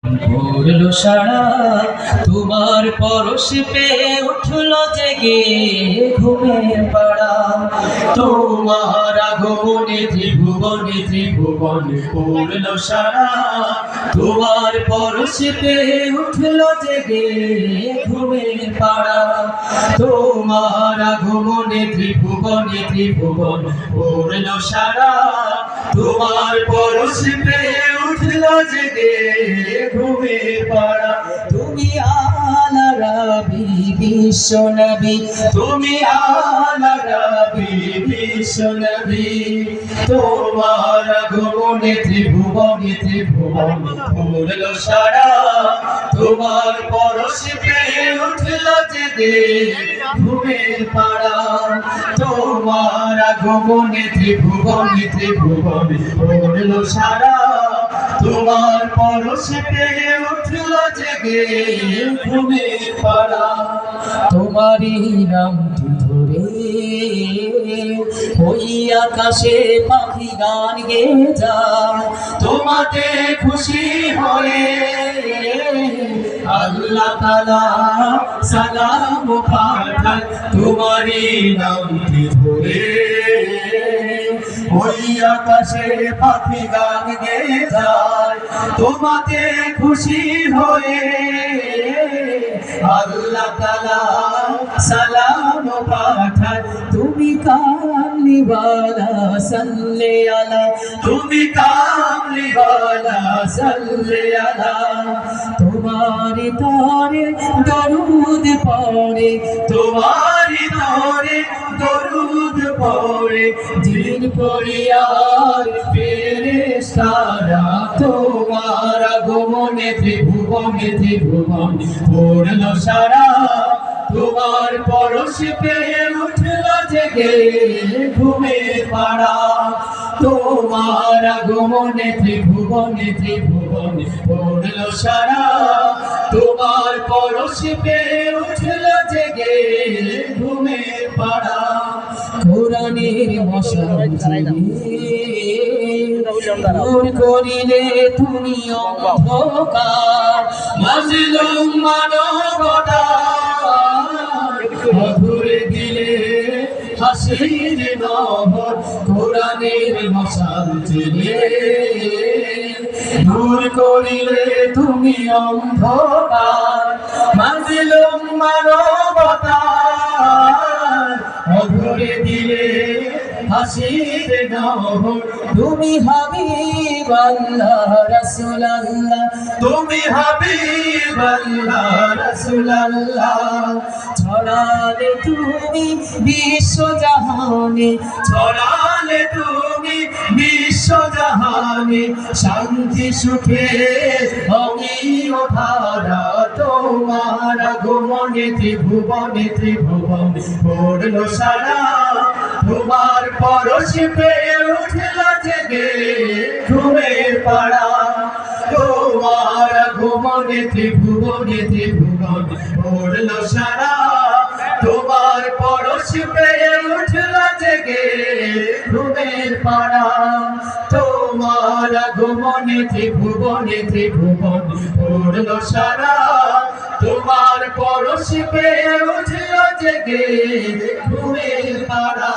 পড়লো সারা তোমার পরশ পেয়ে উঠলো জেগে ঘুমের পাড়া। তোমার আগমনে ত্রিভুবনে ত্রিভুবনে পড়লো সারা তোমার পরশ পেয়ে উঠলো জেগে ঘুমের পাড়া। তোমার আগমনে ত্রিভুবনে ত্রিভুবনে পড়লো সারা তোমার পরশ পেয়ে উঠলো জেগে ঘুমের পাড়া। তুমি আলা রাবি বিশ্ব নবী, তুমি আলা রাবি বিশ্ব নবী। তোমার আগমনে ত্রিভুবনে ত্রিভুবনে পড়লো সারা তোমার পরশ পেয়ে উঠলো জেগে ঘুমের পাড়া। তোমার আগমনে ত্রিভুবনে ত্রিভুবনে পড়লো সারা তোমার পরশ পেয়ে উঠলো জেগে ঘুমের পাড়া। তোমারই নামটি ধরে ওই আকাশে পাখি গান গেয়ে যায়। তোমাতে খুশি হয়ে আল্লাহ তাআলা সালাম পাঠায়। তোমারই নামটি ধরে ওই আকাশে পাখি গান গেয়ে যায়। তোমাতে খুশি হয়ে আল্লাহ তাআলা সালাম পাঠায়। তুমি কামলিওয়ালা সাল্লে আলা, তুমি কামলিওয়ালা সাল্লে আলা। তোমারি তরে দরুদ পড়ে, তোমারি তরে দরুদ পড়ে জিন পরিয়ার ফেরেশতারা। তোমার আগমনে ত্রিভুবনে ত্রিভুবনে পড়লো সারা তোমার পরশ পেয়ে উঠলো জেগে ঘুমের পাড়া। তোমার আগমনে ত্রিভুবনে ত্রিভুবনে পড়লো সারা তোমার পরশ পেয়ে উঠলো জেগে ঘুমের পাড়া। কোরআনের মশাল দূর করিলে তুমি অন্ধকার মাজলুম মানবতা মধুরে দিলে হাসির নহর। কোরআনের মশাল জ্বেলে দূর করিলে তুমি অন্ধকার মাজলুম মানবতা মধুরে দিলে হাসির নহর। তুমি হাবিব আল্লাহ রাসূল আল্লাহ, তুমি হাবিব আল্লাহ রাসূল আল্লাহ। ছড়ালে তুমি বিশ্ব জাহানে, ছড়ালে তুমি বিশ্ব জাহানে শান্তি সুখে অমীয় ধারা। তোমার আগমনে ত্রিভুবনে ত্রিভুবনে পড়লো সারা তোমার পরশ পেয়ে উঠলো জেগে ঘুমের পাড়া। তোমার আগমনে ত্রিভুবনে ত্রিভুবনে পড়লো সারা তোমার পরশ পেয়ে উঠলো জেগে ঘুমের পাড়া। তোমার আগমনে ত্রিভুবনে ত্রিভুবনে পড়লো সারা তোমার পরশ পেয়ে উঠলো জেগে ঘুমের পাড়া।